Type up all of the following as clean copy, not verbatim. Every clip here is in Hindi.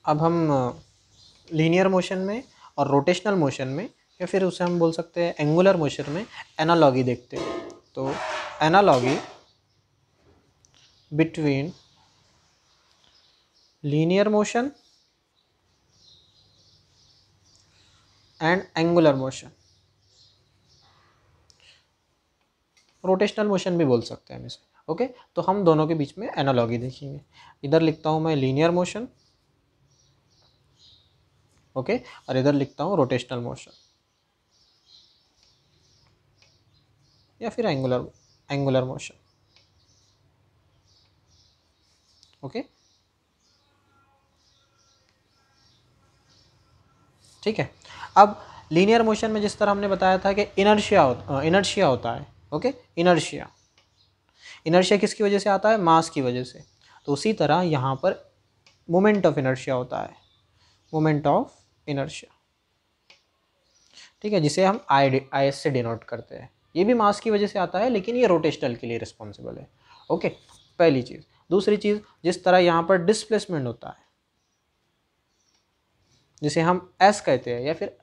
अब हम लीनियर मोशन में और रोटेशनल मोशन में, या फिर उसे हम बोल सकते हैं एंगुलर मोशन में, एनालॉगी देखते हैं। तो analogy between linear motion and angular motion, rotational motion भी बोल सकते हैं हम इसे। ओके, तो हम दोनों के बीच में एनालॉगी देखेंगे। इधर लिखता हूँ मैं लीनियर मोशन, ओके, और इधर लिखता हूँ रोटेशनल मोशन या फिर एंगुलर मोशन। ओके, ठीक है। अब लीनियर मोशन में जिस तरह हमने बताया था कि इनर्शिया होता है। ओके, इनर्शिया किसकी वजह से आता है? मास की वजह से। तो उसी तरह यहाँ पर मोमेंट ऑफ इनर्शिया होता है, मोमेंट ऑफ इनर्शिया, ठीक है, जिसे हम आई एस से डिनोट करते हैं। ये भी मास की वजह से आता है, लेकिन ये रोटेशनल के लिए रिस्पॉन्सिबल है। ओके, पहली चीज़। दूसरी चीज़, जिस तरह यहाँ पर डिस्प्लेसमेंट होता है, जिसे हम एस कहते हैं या फिर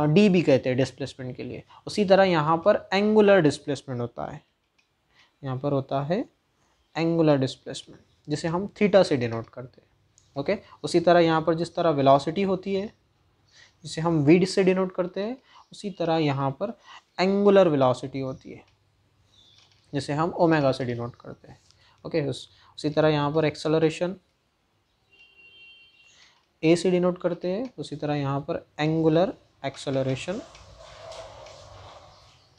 डी भी कहते हैं डिस्प्लेसमेंट के लिए, उसी तरह यहाँ पर एंगुलर डिस्प्लेसमेंट होता है। यहाँ पर होता है एंगुलर डिस्प्लेसमेंट, जिसे हम थीटा से डिनोट करते हैं। ओके, उसी तरह यहाँ पर जिस तरह वेलोसिटी होती है, जिसे हम वी से डिनोट करते हैं, उसी तरह यहाँ पर एंगुलर वेलोसिटी होती है, जिसे हम ओमेगा से डिनोट करते हैं। ओके, उसी तरह यहाँ पर एक्सेलरेशन ए से डिनोट करते हैं, उसी तरह यहाँ पर एंगुलर एक्सेलरेशन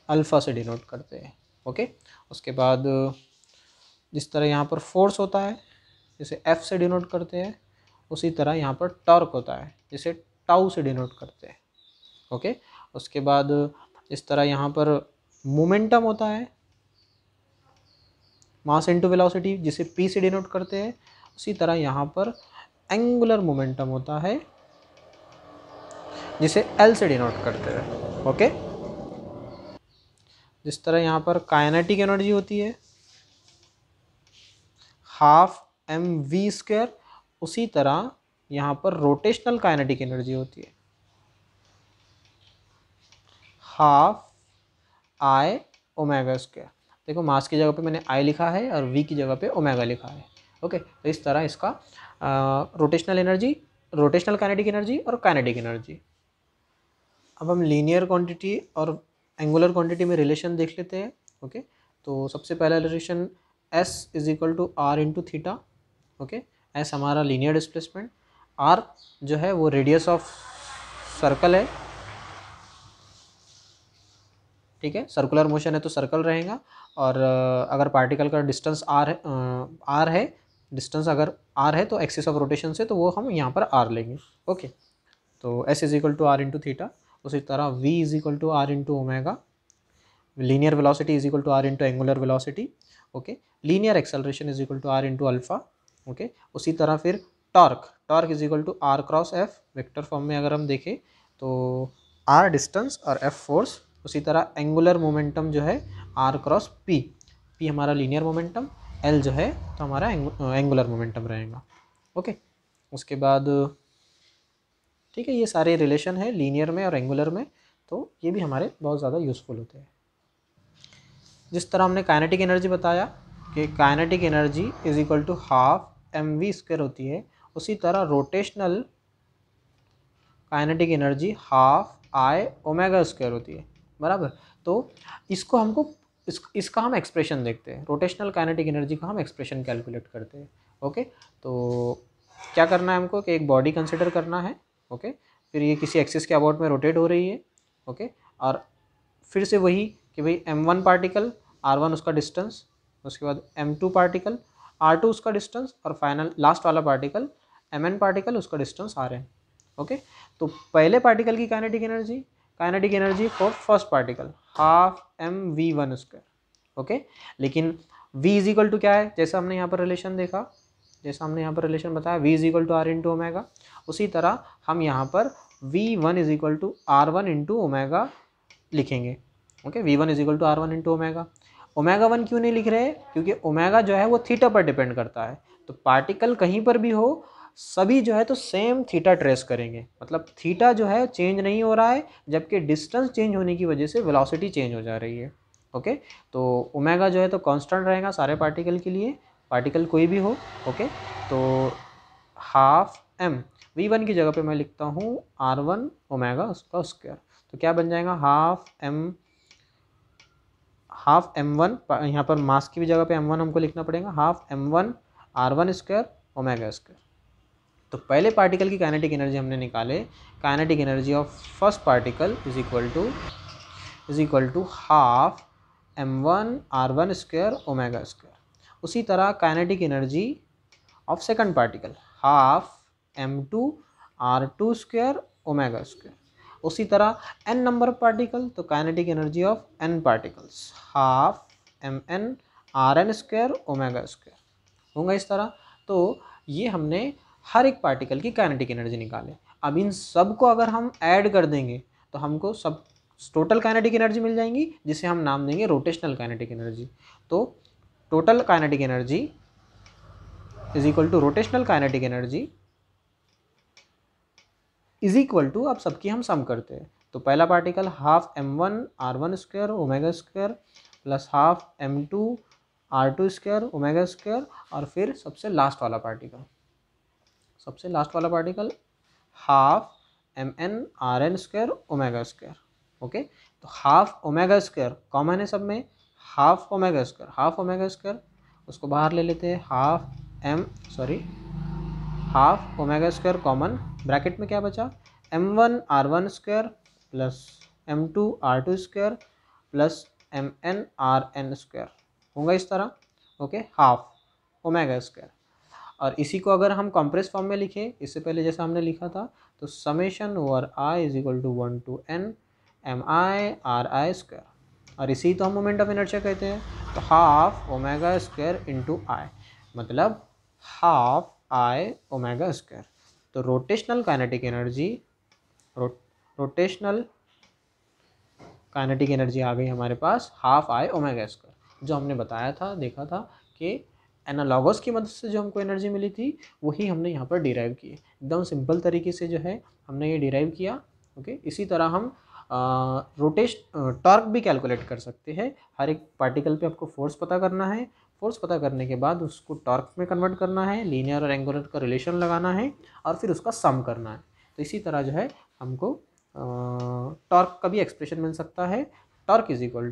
अल्फ़ा से डिनोट करते हैं। ओके, उसके बाद जिस तरह यहाँ पर फोर्स होता है, जिसे एफ से डिनोट करते हैं, उसी तरह यहाँ पर टॉर्क होता है, जिसे टाउ से डिनोट करते हैं। ओके, उसके बाद इस तरह यहाँ पर मोमेंटम होता है, मास इनटू वेलोसिटी, जिसे पी से डिनोट करते हैं। उसी तरह यहाँ पर एंगुलर मोमेंटम होता है, जिसे एल से डिनोट करते हैं। ओके, जिस तरह यहाँ पर काइनेटिक एनर्जी होती है हाफ एम वी स्क्वायर, उसी तरह यहाँ पर रोटेशनल काइनेटिक एनर्जी होती है हाफ आई ओमेगा स्क्वायर। देखो, मास की जगह पे मैंने आई लिखा है और वी की जगह पे ओमेगा लिखा है। ओके, तो इस तरह इसका rotational energy, rotational kinetic energy और काइनेटिक एनर्जी। अब हम लीनियर क्वांटिटी और एंगुलर क्वांटिटी में रिलेशन देख लेते हैं। ओके, तो सबसे पहला relation S is equal to R into theta. Okay, S हमारा लीनियर डिस्प्लेसमेंट, आर जो है वो रेडियस ऑफ सर्कल है, ठीक है, सर्कुलर मोशन है तो सर्कल रहेगा। और अगर पार्टिकल का डिस्टेंस आर है, डिस्टेंस अगर आर है तो एक्सिस ऑफ रोटेशन से, तो वो हम यहाँ पर आर लेंगे। ओके, तो S is equal to R into theta. उसी तरह V is equal to R into omega, linear velocity is equal to R into angular velocity. Okay, linear acceleration is equal to R into alpha. Okay, उसी तरह फिर torque is equal to R cross F, vector form में अगर हम देखें तो आर डिस्टेंस और एफ फोर्स। उसी तरह एंगुलर मोमेंटम जो है आर क्रॉस पी, पी हमारा लीनियर मोमेंटम, एल जो है तो हमारा एंगुलर मोमेंटम रहेगा। ओके, उसके बाद ठीक है, ये सारे रिलेशन है लीनियर में और एंगुलर में, तो ये भी हमारे बहुत ज़्यादा यूज़फुल होते हैं। जिस तरह हमने काइनेटिक एनर्जी बताया कि kinetic energy is equal to half M V square होती है, उसी तरह rotational kinetic energy half I omega square होती है, बराबर। तो इसको हमको इसका हम एक्सप्रेशन देखते हैं, रोटेशनल काइनेटिक एनर्जी का हम एक्सप्रेशन कैलकुलेट करते हैं। ओके, तो क्या करना है हमको कि एक बॉडी कंसिडर करना है। ओके, फिर ये किसी एक्सिस के अबाउट में रोटेट हो रही है। ओके, और फिर से वही कि भाई m1 पार्टिकल, r1 उसका डिस्टेंस, उसके बाद m2 पार्टिकल, r2 उसका डिस्टेंस, और फाइनल लास्ट वाला पार्टिकल mn पार्टिकल, उसका डिस्टेंस rn। ओके, तो पहले पार्टिकल की kinetic energy for first particle half M V one square. Okay, लेकिन v इज इक्वल टू क्या है, जैसा हमने यहाँ पर रिलेशन देखा, जैसा हमने यहाँ पर रिलेशन बताया, v is equal to R into omega, उसी तरह हम यहाँ पर v1 is equal to r1 into omega लिखेंगे। Okay, v1 is equal to r1 into omega. Omega 1 क्यों नहीं लिख रहे? क्योंकि ओमेगा जो है वो थीटा पर डिपेंड करता है, तो पार्टिकल कहीं पर भी हो, सभी जो है तो सेम थीटा ट्रेस करेंगे, मतलब थीटा जो है चेंज नहीं हो रहा है, जबकि डिस्टेंस चेंज होने की वजह से वेलोसिटी चेंज हो जा रही है। ओके, तो ओमेगा जो है तो कांस्टेंट रहेगा सारे पार्टिकल के लिए, पार्टिकल कोई भी हो। ओके, तो हाफ एम, v1 की जगह पे मैं लिखता हूँ r1 ओमेगा उसका स्क्वायर, तो क्या बन जाएगा हाफ m1, यहाँ पर मास की भी जगह पे m1 हमको लिखना पड़ेगा, half m1 r1 square omega square. तो पहले पार्टिकल की काइनेटिक एनर्जी हमने निकाले, kinetic energy of first particle is equal to half m1 r1 square omega square. उसी तरह kinetic energy of second particle half m2 r2 square omega square. उसी तरह n नंबर पार्टिकल, तो kinetic energy of n particles half mn rn square omega square होगा इस तरह। तो ये हमने हर एक पार्टिकल की काइनेटिक एनर्जी निकाले। अब इन सब को अगर हम ऐड कर देंगे तो हमको सब टोटल काइनेटिक एनर्जी मिल जाएंगी, जिसे हम नाम देंगे रोटेशनल काइनेटिक एनर्जी। तो total kinetic energy is equal to rotational kinetic energy is equal to, अब सबकी हम सम करते हैं। तो पहला particle half m1 r1 square omega square plus half m2 r2 square omega square, और फिर सबसे लास्ट वाला particle half mn rn square omega square. Okay, तो हाफ ओमेगा स्क्वायर कॉमन है सब में, हाफ ओमेगा स्क्वायर उसको बाहर ले लेते हैं, half omega square common, bracket में क्या बचा m1 r1 square plus m2 r2 square plus mn rn square होगा इस तरह। Okay, half omega square. और इसी को अगर हम कॉम्प्रेस फॉर्म में लिखें, इससे पहले जैसा हमने लिखा था, तो summation over i is equal to 1 to n mi ri square, और इसी तो हम मोमेंट ऑफ इनर्शिया कहते हैं। तो हाफ ओमेगा स्क्वायर इंटू आई, मतलब हाफ आई ओमेगा स्क्वायर। तो रोटेशनल काइनेटिक एनर्जी आ गई हमारे पास हाफ आई ओमेगा स्क्वायर। जो हमने बताया था, देखा था कि एनालॉगस की मदद से जो हमको एनर्जी मिली थी वही हमने यहाँ पर डिराइव की, एकदम सिंपल तरीके से जो है हमने ये डिराइव किया। ओके, इसी तरह हम टॉर्क भी कैलकुलेट कर सकते हैं। हर एक पार्टिकल पे आपको फोर्स पता करना है, फोर्स पता करने के बाद उसको टॉर्क में कन्वर्ट करना है, लीनियर और एंगुलर का रिलेशन लगाना है, और फिर उसका सम करना है। तो इसी तरह जो है हमको टॉर्क का भी एक्सप्रेशन मिल सकता है, torque is equal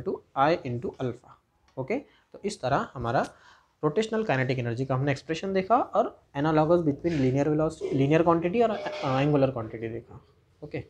to I into alpha. Okay, तो इस तरह हमारा रोटेशनल काइनेटिक एनर्जी का हमने एक्सप्रेशन देखा, और एनालॉगस बिटवीन लीनियर क्वांटिटी और एंगुलर क्वांटिटी देखा। ओके।